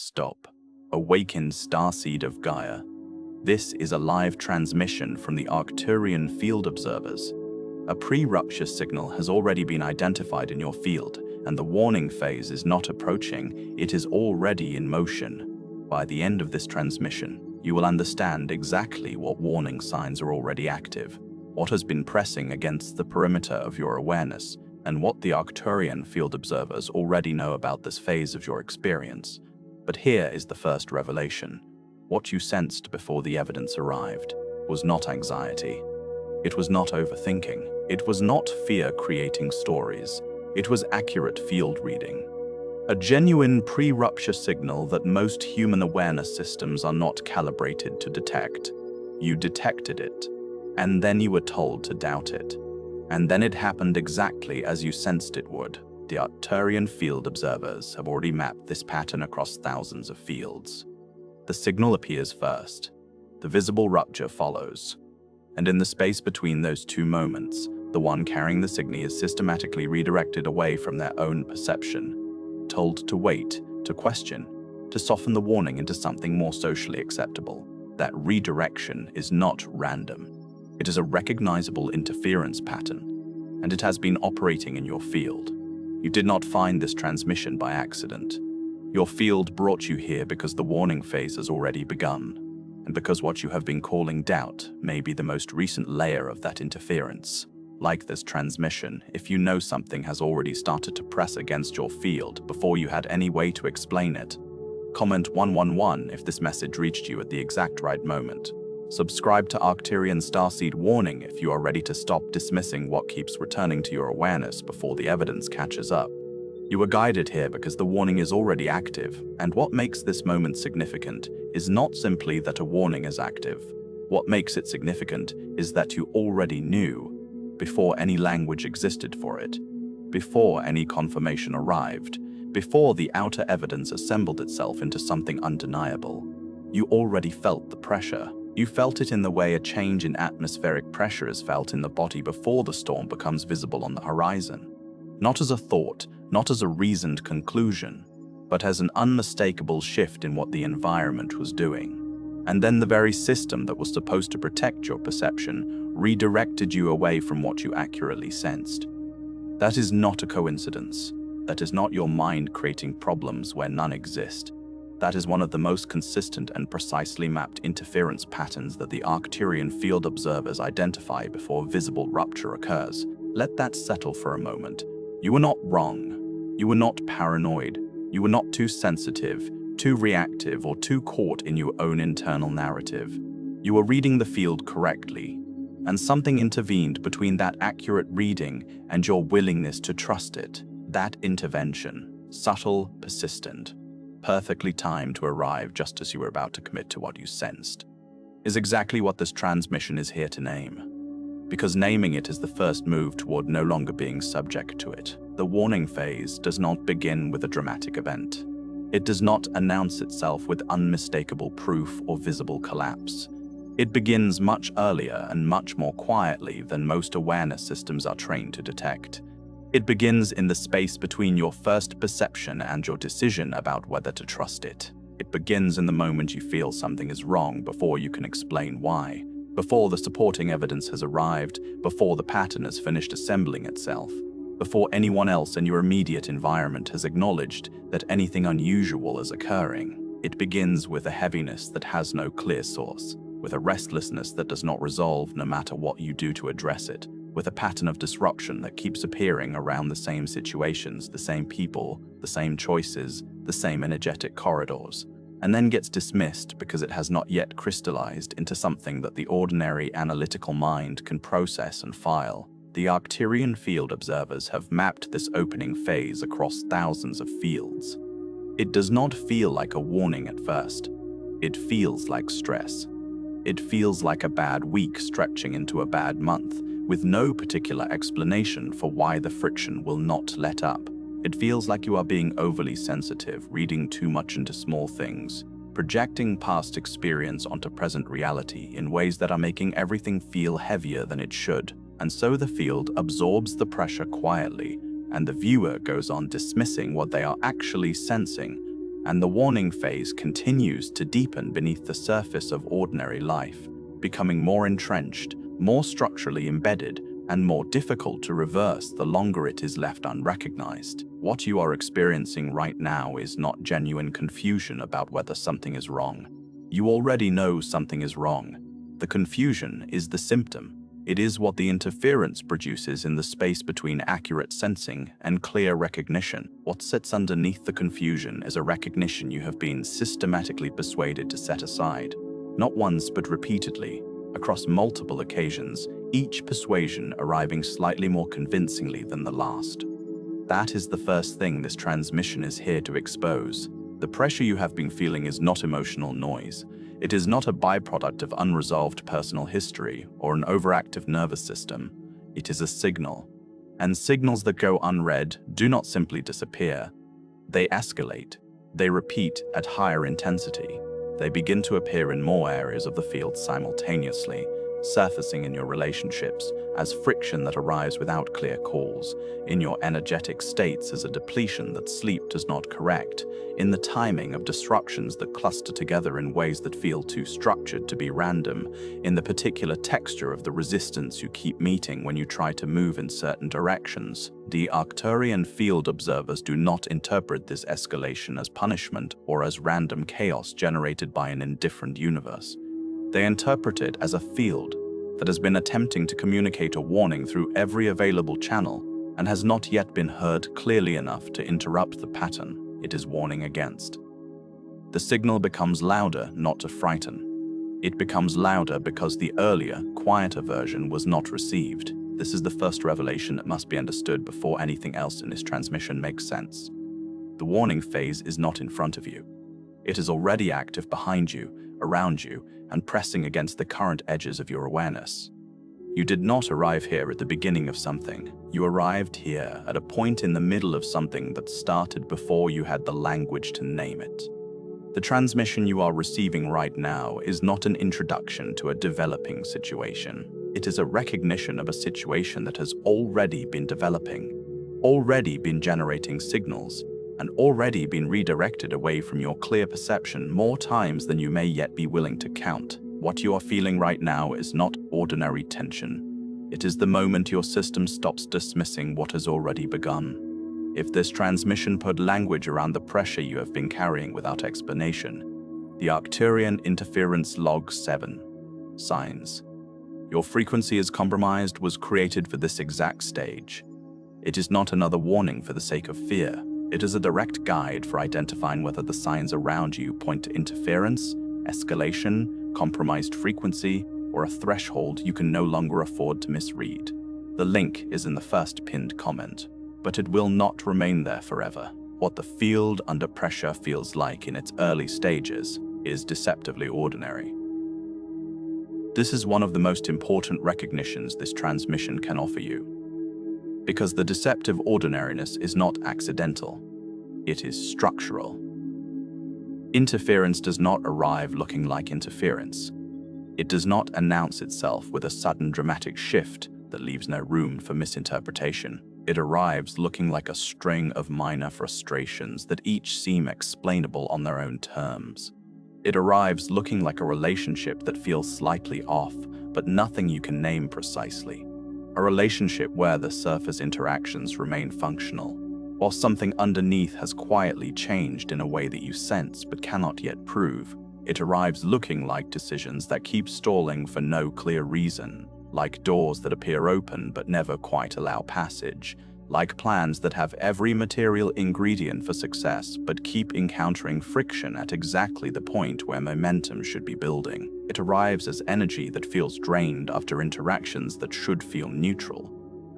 Stop. Awaken Starseed of Gaia. This is a live transmission from the Arcturian field observers. A pre-rupture signal has already been identified in your field, and the warning phase is not approaching, it is already in motion. By the end of this transmission, you will understand exactly what warning signs are already active, what has been pressing against the perimeter of your awareness, and what the Arcturian field observers already know about this phase of your experience. But here is the first revelation. What you sensed before the evidence arrived was not anxiety. It was not overthinking. It was not fear creating stories. It was accurate field reading. A genuine pre-rupture signal that most human awareness systems are not calibrated to detect. You detected it, and then you were told to doubt it. And then it happened exactly as you sensed it would. The Arcturian field observers have already mapped this pattern across thousands of fields. The signal appears first. The visible rupture follows. And in the space between those two moments, the one carrying the signal is systematically redirected away from their own perception, told to wait, to question, to soften the warning into something more socially acceptable. That redirection is not random. It is a recognizable interference pattern, and it has been operating in your field. You did not find this transmission by accident. Your field brought you here because the warning phase has already begun, and because what you have been calling doubt may be the most recent layer of that interference. Like this transmission, if you know something has already started to press against your field before you had any way to explain it. Comment 111 if this message reached you at the exact right moment. Subscribe to Arcturian Starseed Warning if you are ready to stop dismissing what keeps returning to your awareness before the evidence catches up. You were guided here because the warning is already active, and what makes this moment significant is not simply that a warning is active. What makes it significant is that you already knew, before any language existed for it, before any confirmation arrived, before the outer evidence assembled itself into something undeniable. You already felt the pressure. You felt it in the way a change in atmospheric pressure is felt in the body before the storm becomes visible on the horizon. Not as a thought, not as a reasoned conclusion, but as an unmistakable shift in what the environment was doing. And then the very system that was supposed to protect your perception redirected you away from what you accurately sensed. That is not a coincidence. That is not your mind creating problems where none exist. That is one of the most consistent and precisely mapped interference patterns that the Arcturian field observers identify before visible rupture occurs. Let that settle for a moment. You were not wrong. You were not paranoid. You were not too sensitive, too reactive, or too caught in your own internal narrative. You were reading the field correctly, and something intervened between that accurate reading and your willingness to trust it. That intervention, subtle, persistent, perfectly timed to arrive just as you were about to commit to what you sensed, is exactly what this transmission is here to name. Because naming it is the first move toward no longer being subject to it. The warning phase does not begin with a dramatic event. It does not announce itself with unmistakable proof or visible collapse. It begins much earlier and much more quietly than most awareness systems are trained to detect. It begins in the space between your first perception and your decision about whether to trust it. It begins in the moment you feel something is wrong before you can explain why, before the supporting evidence has arrived, before the pattern has finished assembling itself, before anyone else in your immediate environment has acknowledged that anything unusual is occurring. It begins with a heaviness that has no clear source, with a restlessness that does not resolve no matter what you do to address it, with a pattern of disruption that keeps appearing around the same situations, the same people, the same choices, the same energetic corridors, and then gets dismissed because it has not yet crystallized into something that the ordinary analytical mind can process and file. The Arcturian field observers have mapped this opening phase across thousands of fields. It does not feel like a warning at first. It feels like stress. It feels like a bad week stretching into a bad month, with no particular explanation for why the friction will not let up. It feels like you are being overly sensitive, reading too much into small things, projecting past experience onto present reality in ways that are making everything feel heavier than it should. And so the field absorbs the pressure quietly, and the viewer goes on dismissing what they are actually sensing, and the warning phase continues to deepen beneath the surface of ordinary life, becoming more entrenched, more structurally embedded, and more difficult to reverse the longer it is left unrecognized. What you are experiencing right now is not genuine confusion about whether something is wrong. You already know something is wrong. The confusion is the symptom. It is what the interference produces in the space between accurate sensing and clear recognition. What sits underneath the confusion is a recognition you have been systematically persuaded to set aside. Not once, but repeatedly, across multiple occasions, each persuasion arriving slightly more convincingly than the last. That is the first thing this transmission is here to expose. The pressure you have been feeling is not emotional noise. It is not a byproduct of unresolved personal history or an overactive nervous system. It is a signal. And signals that go unread do not simply disappear. They escalate. They repeat at higher intensity. They begin to appear in more areas of the field simultaneously, surfacing in your relationships as friction that arrives without clear cause, in your energetic states as a depletion that sleep does not correct, in the timing of disruptions that cluster together in ways that feel too structured to be random, in the particular texture of the resistance you keep meeting when you try to move in certain directions. The Arcturian field observers do not interpret this escalation as punishment or as random chaos generated by an indifferent universe. They interpret it as a field that has been attempting to communicate a warning through every available channel and has not yet been heard clearly enough to interrupt the pattern it is warning against. The signal becomes louder, not to frighten. It becomes louder because the earlier, quieter version was not received. This is the first revelation that must be understood before anything else in this transmission makes sense. The warning phase is not in front of you. It is already active behind you, around you, and pressing against the current edges of your awareness. You did not arrive here at the beginning of something. You arrived here at a point in the middle of something that started before you had the language to name it. The transmission you are receiving right now is not an introduction to a developing situation. It is a recognition of a situation that has already been developing, already been generating signals, and already been redirected away from your clear perception more times than you may yet be willing to count. What you are feeling right now is not ordinary tension. It is the moment your system stops dismissing what has already begun. If this transmission put language around the pressure you have been carrying without explanation, the Arcturian Interference Log 7 signs. Your frequency is compromised was created for this exact stage. It is not another warning for the sake of fear. It is a direct guide for identifying whether the signs around you point to interference, escalation, compromised frequency, or a threshold you can no longer afford to misread. The link is in the first pinned comment, but it will not remain there forever. What the field under pressure feels like in its early stages is deceptively ordinary. This is one of the most important recognitions this transmission can offer you. Because the deceptive ordinariness is not accidental, it is structural. Interference does not arrive looking like interference. It does not announce itself with a sudden dramatic shift that leaves no room for misinterpretation. It arrives looking like a string of minor frustrations that each seem explainable on their own terms. It arrives looking like a relationship that feels slightly off, but nothing you can name precisely. A relationship where the surface interactions remain functional, while something underneath has quietly changed in a way that you sense but cannot yet prove. It arrives looking like decisions that keep stalling for no clear reason, like doors that appear open but never quite allow passage, like plans that have every material ingredient for success but keep encountering friction at exactly the point where momentum should be building. It arrives as energy that feels drained after interactions that should feel neutral,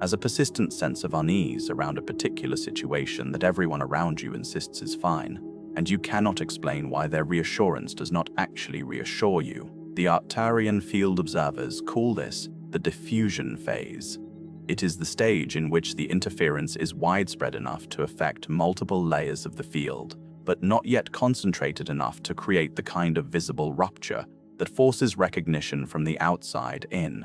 as a persistent sense of unease around a particular situation that everyone around you insists is fine, and you cannot explain why their reassurance does not actually reassure you. The Arcturian field observers call this the diffusion phase. It is the stage in which the interference is widespread enough to affect multiple layers of the field, but not yet concentrated enough to create the kind of visible rupture that forces recognition from the outside in.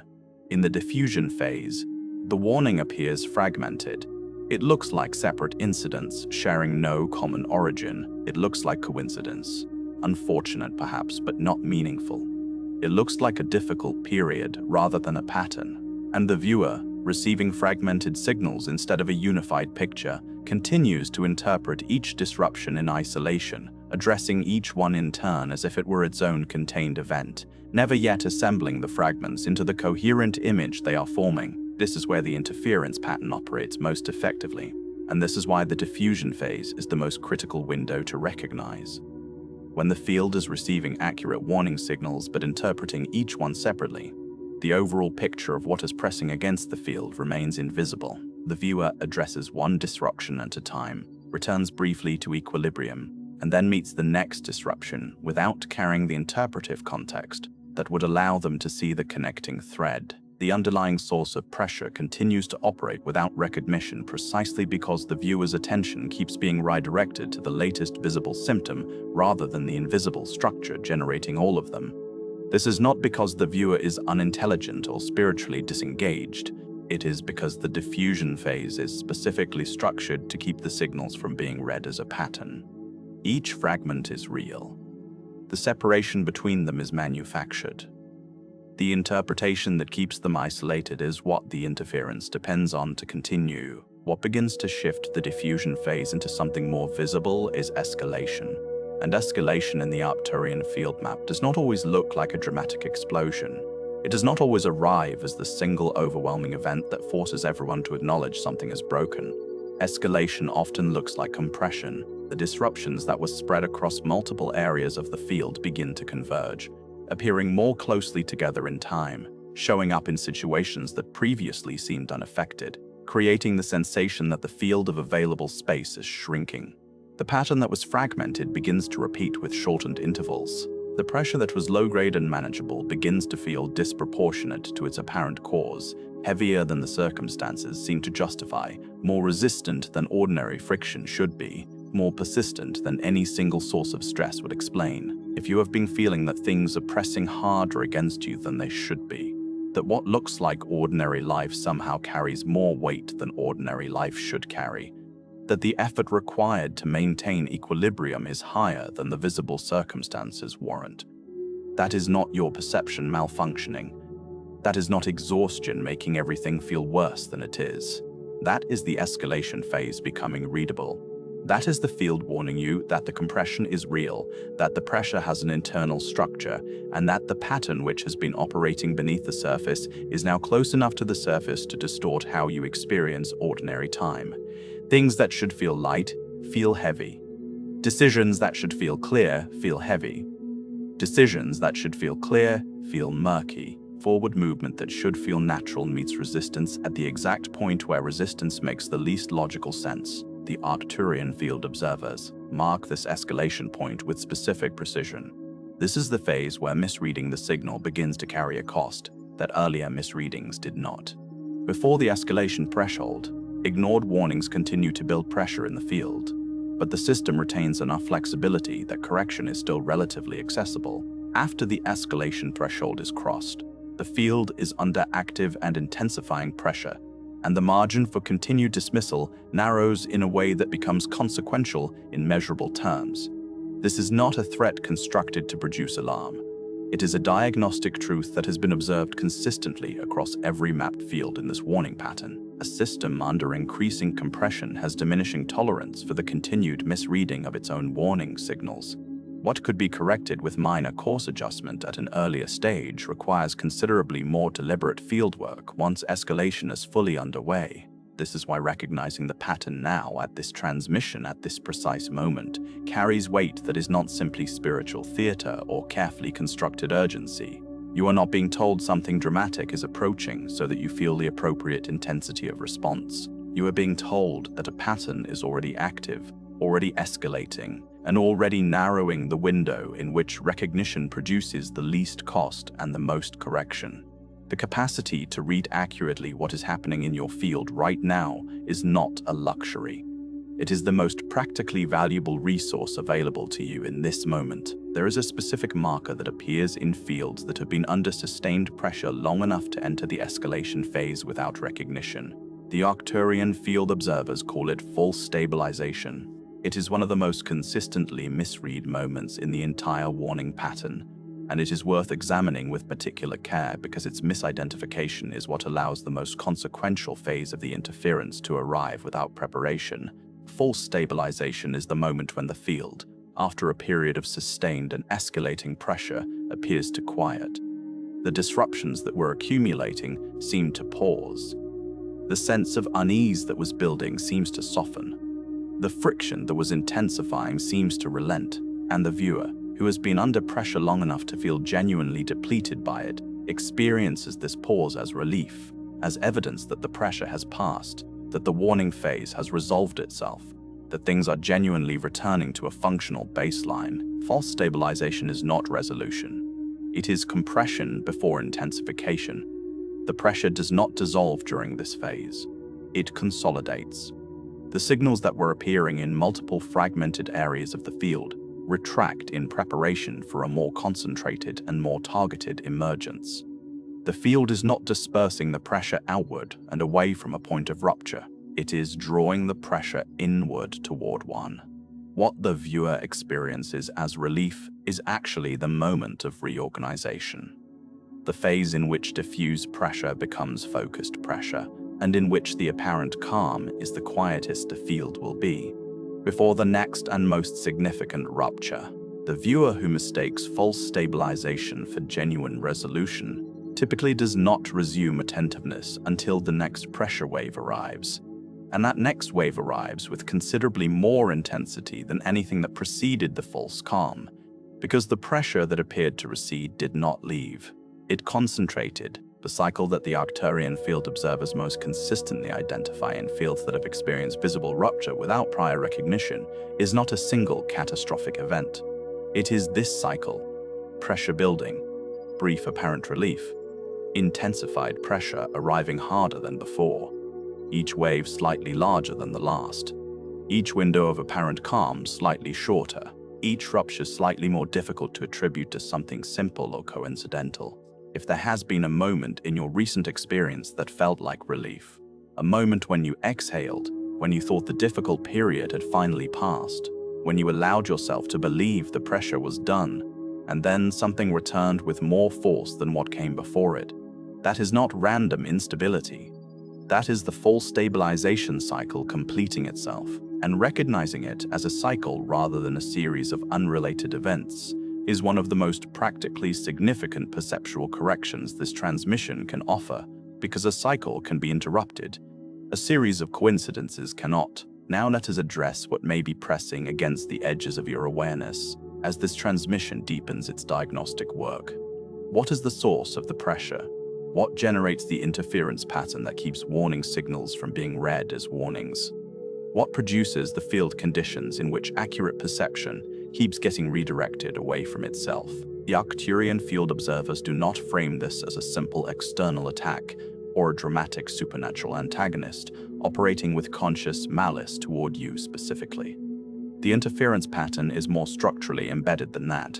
In the diffusion phase, the warning appears fragmented. It looks like separate incidents sharing no common origin. It looks like coincidence. Unfortunate perhaps, but not meaningful. It looks like a difficult period rather than a pattern. And the viewer, receiving fragmented signals instead of a unified picture, continues to interpret each disruption in isolation, addressing each one in turn as if it were its own contained event, never yet assembling the fragments into the coherent image they are forming. This is where the interference pattern operates most effectively, and this is why the diffusion phase is the most critical window to recognize. When the field is receiving accurate warning signals but interpreting each one separately, the overall picture of what is pressing against the field remains invisible. The viewer addresses one disruption at a time, returns briefly to equilibrium, and then meets the next disruption without carrying the interpretive context that would allow them to see the connecting thread. The underlying source of pressure continues to operate without recognition precisely because the viewer's attention keeps being redirected to the latest visible symptom rather than the invisible structure generating all of them. This is not because the viewer is unintelligent or spiritually disengaged. It is because the diffusion phase is specifically structured to keep the signals from being read as a pattern. Each fragment is real. The separation between them is manufactured. The interpretation that keeps them isolated is what the interference depends on to continue. What begins to shift the diffusion phase into something more visible is escalation. And escalation in the Arcturian field map does not always look like a dramatic explosion. It does not always arrive as the single overwhelming event that forces everyone to acknowledge something is broken. Escalation often looks like compression. The disruptions that were spread across multiple areas of the field begin to converge, appearing more closely together in time, showing up in situations that previously seemed unaffected, creating the sensation that the field of available space is shrinking. The pattern that was fragmented begins to repeat with shortened intervals. The pressure that was low-grade and manageable begins to feel disproportionate to its apparent cause, heavier than the circumstances seem to justify, more resistant than ordinary friction should be, more persistent than any single source of stress would explain. If you have been feeling that things are pressing harder against you than they should be, that what looks like ordinary life somehow carries more weight than ordinary life should carry, that the effort required to maintain equilibrium is higher than the visible circumstances warrant. That is not your perception malfunctioning. That is not exhaustion making everything feel worse than it is. That is the escalation phase becoming readable. That is the field warning you that the compression is real, that the pressure has an internal structure, and that the pattern which has been operating beneath the surface is now close enough to the surface to distort how you experience ordinary time. Things that should feel light feel heavy. Decisions that should feel clear feel heavy. Decisions that should feel clear feel murky. Forward movement that should feel natural meets resistance at the exact point where resistance makes the least logical sense. The Arcturian field observers mark this escalation point with specific precision. This is the phase where misreading the signal begins to carry a cost that earlier misreadings did not. Before the escalation threshold, ignored warnings continue to build pressure in the field, but the system retains enough flexibility that correction is still relatively accessible. After the escalation threshold is crossed, the field is under active and intensifying pressure, and the margin for continued dismissal narrows in a way that becomes consequential in measurable terms. This is not a threat constructed to produce alarm. It is a diagnostic truth that has been observed consistently across every mapped field in this warning pattern. A system under increasing compression has diminishing tolerance for the continued misreading of its own warning signals. What could be corrected with minor course adjustment at an earlier stage requires considerably more deliberate fieldwork once escalation is fully underway. This is why recognizing the pattern now at this transmission at this precise moment carries weight that is not simply spiritual theater or carefully constructed urgency. You are not being told something dramatic is approaching so that you feel the appropriate intensity of response. You are being told that a pattern is already active, already escalating, and already narrowing the window in which recognition produces the least cost and the most correction. The capacity to read accurately what is happening in your field right now is not a luxury. It is the most practically valuable resource available to you in this moment. There is a specific marker that appears in fields that have been under sustained pressure long enough to enter the escalation phase without recognition. The Arcturian field observers call it false stabilization. It is one of the most consistently misread moments in the entire warning pattern, and it is worth examining with particular care because its misidentification is what allows the most consequential phase of the interference to arrive without preparation. False stabilization is the moment when the field, after a period of sustained and escalating pressure, appears to quiet. The disruptions that were accumulating seem to pause. The sense of unease that was building seems to soften. The friction that was intensifying seems to relent, and the viewer, who has been under pressure long enough to feel genuinely depleted by it, experiences this pause as relief, as evidence that the pressure has passed, that the warning phase has resolved itself, that things are genuinely returning to a functional baseline. False stabilization is not resolution. It is compression before intensification. The pressure does not dissolve during this phase. It consolidates. The signals that were appearing in multiple fragmented areas of the field retract in preparation for a more concentrated and more targeted emergence. The field is not dispersing the pressure outward and away from a point of rupture. It is drawing the pressure inward toward one. What the viewer experiences as relief is actually the moment of reorganization. The phase in which diffuse pressure becomes focused pressure, and in which the apparent calm is the quietest a field will be. Before the next and most significant rupture, the viewer who mistakes false stabilization for genuine resolution typically does not resume attentiveness until the next pressure wave arrives. And that next wave arrives with considerably more intensity than anything that preceded the false calm, because the pressure that appeared to recede did not leave. It concentrated. The cycle that the Arcturian field observers most consistently identify in fields that have experienced visible rupture without prior recognition is not a single catastrophic event. It is this cycle: pressure building, brief apparent relief, intensified pressure arriving harder than before, each wave slightly larger than the last, each window of apparent calm slightly shorter, each rupture slightly more difficult to attribute to something simple or coincidental. If there has been a moment in your recent experience that felt like relief, a moment when you exhaled, when you thought the difficult period had finally passed, when you allowed yourself to believe the pressure was done, and then something returned with more force than what came before it, that is not random instability. That is the false stabilization cycle completing itself, and recognizing it as a cycle rather than a series of unrelated events is one of the most practically significant perceptual corrections this transmission can offer, because a cycle can be interrupted. A series of coincidences cannot. Now let us address what may be pressing against the edges of your awareness as this transmission deepens its diagnostic work. What is the source of the pressure? What generates the interference pattern that keeps warning signals from being read as warnings? What produces the field conditions in which accurate perception keeps getting redirected away from itself? The Arcturian field observers do not frame this as a simple external attack or a dramatic supernatural antagonist operating with conscious malice toward you specifically. The interference pattern is more structurally embedded than that.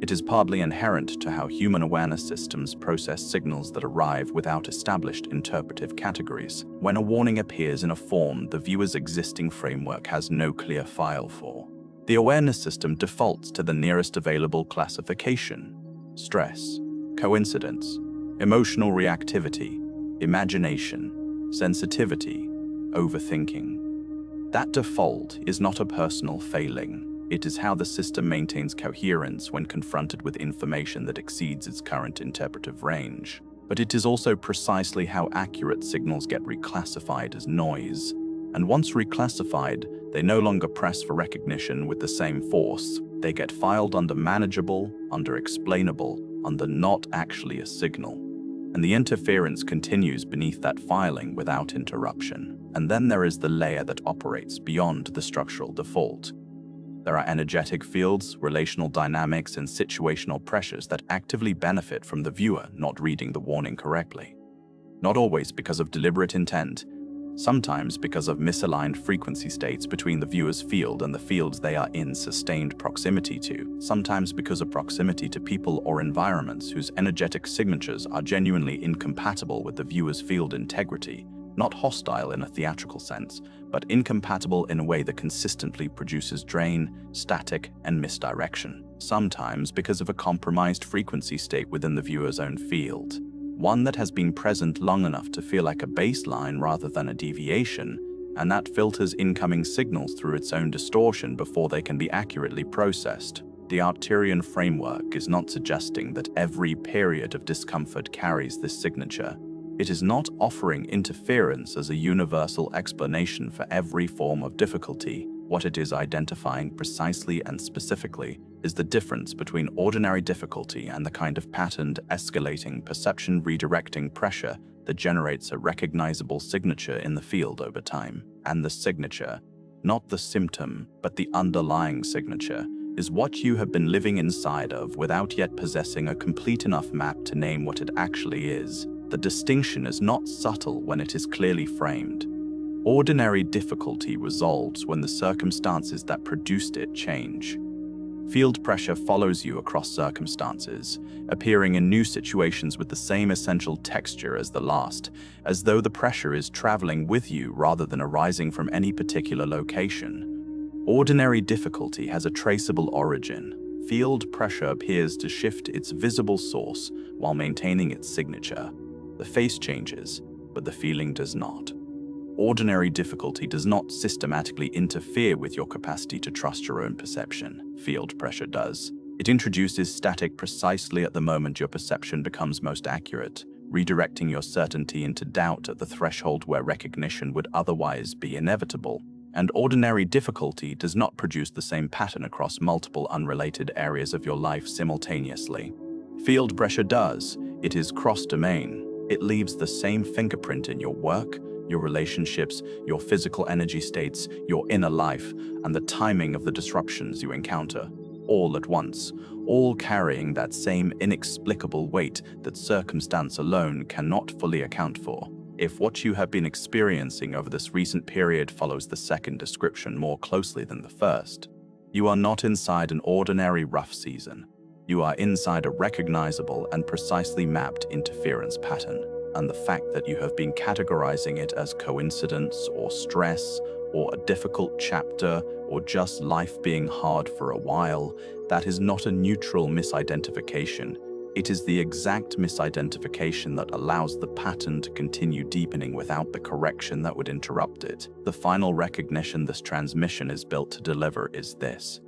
It is partly inherent to how human awareness systems process signals that arrive without established interpretive categories. When a warning appears in a form the viewer's existing framework has no clear file for, the awareness system defaults to the nearest available classification: stress, coincidence, emotional reactivity, imagination, sensitivity, overthinking. That default is not a personal failing. It is how the system maintains coherence when confronted with information that exceeds its current interpretive range. But it is also precisely how accurate signals get reclassified as noise. And once reclassified, they no longer press for recognition with the same force. They get filed under manageable, under explainable, under not actually a signal. And the interference continues beneath that filing without interruption. And then there is the layer that operates beyond the structural default. There are energetic fields, relational dynamics, and situational pressures that actively benefit from the viewer not reading the warning correctly. Not always because of deliberate intent, sometimes because of misaligned frequency states between the viewer's field and the fields they are in sustained proximity to, sometimes because of proximity to people or environments whose energetic signatures are genuinely incompatible with the viewer's field integrity, Not hostile in a theatrical sense, but incompatible in a way that consistently produces drain, static, and misdirection, sometimes because of a compromised frequency state within the viewer's own field. One that has been present long enough to feel like a baseline rather than a deviation, and that filters incoming signals through its own distortion before they can be accurately processed. The Arcturian framework is not suggesting that every period of discomfort carries this signature. It is not offering interference as a universal explanation for every form of difficulty. What it is identifying precisely and specifically is the difference between ordinary difficulty and the kind of patterned, escalating, perception redirecting pressure that generates a recognizable signature in the field over time. And the signature, not the symptom, but the underlying signature, is what you have been living inside of without yet possessing a complete enough map to name what it actually is. The distinction is not subtle when it is clearly framed. Ordinary difficulty resolves when the circumstances that produced it change. Field pressure follows you across circumstances, appearing in new situations with the same essential texture as the last, as though the pressure is traveling with you rather than arising from any particular location. Ordinary difficulty has a traceable origin. Field pressure appears to shift its visible source while maintaining its signature. The face changes, but the feeling does not. Ordinary difficulty does not systematically interfere with your capacity to trust your own perception. Field pressure does. It introduces static precisely at the moment your perception becomes most accurate, redirecting your certainty into doubt at the threshold where recognition would otherwise be inevitable. And ordinary difficulty does not produce the same pattern across multiple unrelated areas of your life simultaneously. Field pressure does. It is cross-domain. It leaves the same fingerprint in your work, your relationships, your physical energy states, your inner life, and the timing of the disruptions you encounter, all at once, all carrying that same inexplicable weight that circumstance alone cannot fully account for. If what you have been experiencing over this recent period follows the second description more closely than the first, you are not inside an ordinary rough season. You are inside a recognizable and precisely mapped interference pattern, and the fact that you have been categorizing it as coincidence or stress or a difficult chapter or just life being hard for a while, that is not a neutral misidentification. It is the exact misidentification that allows the pattern to continue deepening without the correction that would interrupt it. The final recognition this transmission is built to deliver is this.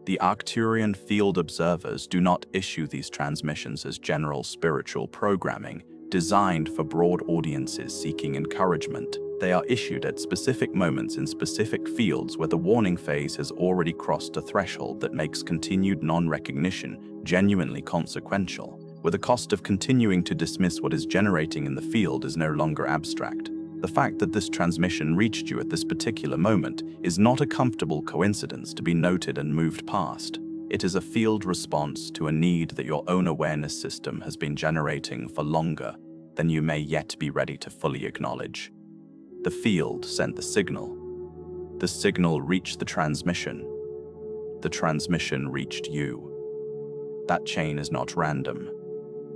The Arcturian field observers do not issue these transmissions as general spiritual programming, designed for broad audiences seeking encouragement. They are issued at specific moments in specific fields where the warning phase has already crossed a threshold that makes continued non-recognition genuinely consequential, where the cost of continuing to dismiss what is generating in the field is no longer abstract. The fact that this transmission reached you at this particular moment is not a comfortable coincidence to be noted and moved past. It is a field response to a need that your own awareness system has been generating for longer than you may yet be ready to fully acknowledge. The field sent the signal. The signal reached the transmission. The transmission reached you. That chain is not random.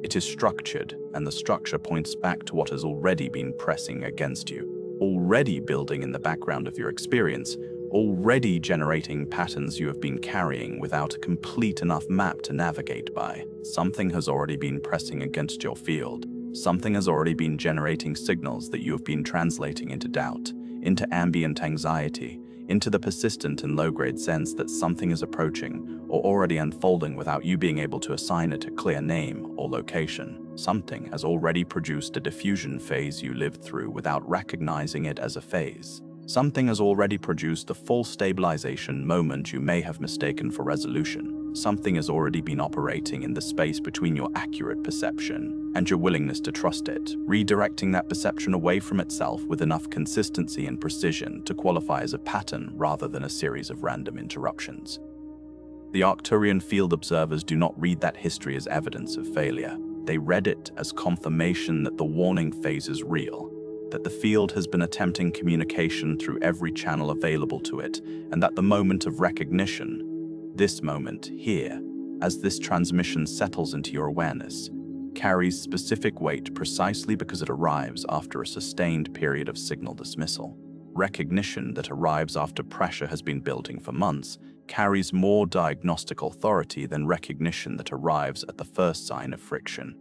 It is structured, and the structure points back to what has already been pressing against you, already building in the background of your experience, already generating patterns you have been carrying without a complete enough map to navigate by. Something has already been pressing against your field. Something has already been generating signals that you have been translating into doubt, into ambient anxiety, into the persistent and low-grade sense that something is approaching or already unfolding without you being able to assign it a clear name or location. Something has already produced a diffusion phase you lived through without recognizing it as a phase. Something has already produced the full stabilization moment you may have mistaken for resolution. Something has already been operating in the space between your accurate perception and your willingness to trust it, redirecting that perception away from itself with enough consistency and precision to qualify as a pattern rather than a series of random interruptions. The Arcturian field observers do not read that history as evidence of failure. They read it as confirmation that the warning phase is real, that the field has been attempting communication through every channel available to it, and that the moment of recognition, this moment here, as this transmission settles into your awareness, carries specific weight precisely because it arrives after a sustained period of signal dismissal. Recognition that arrives after pressure has been building for months carries more diagnostic authority than recognition that arrives at the first sign of friction.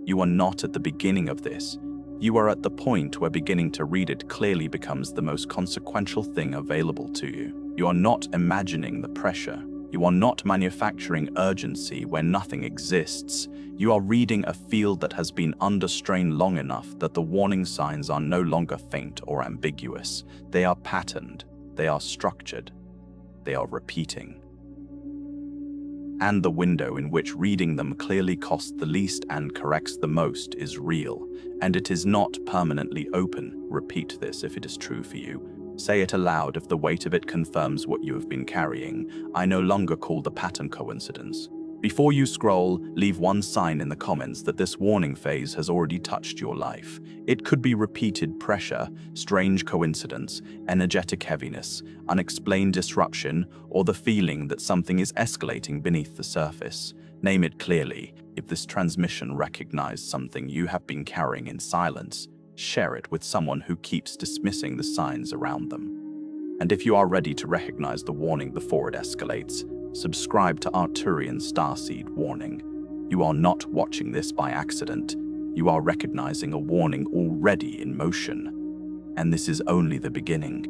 You are not at the beginning of this. You are at the point where beginning to read it clearly becomes the most consequential thing available to you. You are not imagining the pressure. You are not manufacturing urgency where nothing exists. You are reading a field that has been under strain long enough that the warning signs are no longer faint or ambiguous. They are patterned. They are structured. They are repeating. And the window in which reading them clearly costs the least and corrects the most is real, and it is not permanently open. Repeat this if it is true for you. Say it aloud if the weight of it confirms what you have been carrying. I no longer call the pattern coincidence. Before you scroll, leave one sign in the comments that this warning phase has already touched your life. It could be repeated pressure, strange coincidence, energetic heaviness, unexplained disruption, or the feeling that something is escalating beneath the surface. Name it clearly. If this transmission recognized something you have been carrying in silence, share it with someone who keeps dismissing the signs around them. And if you are ready to recognize the warning before it escalates, subscribe to Arcturian Starseed Warning. You are not watching this by accident. You are recognizing a warning already in motion. And this is only the beginning.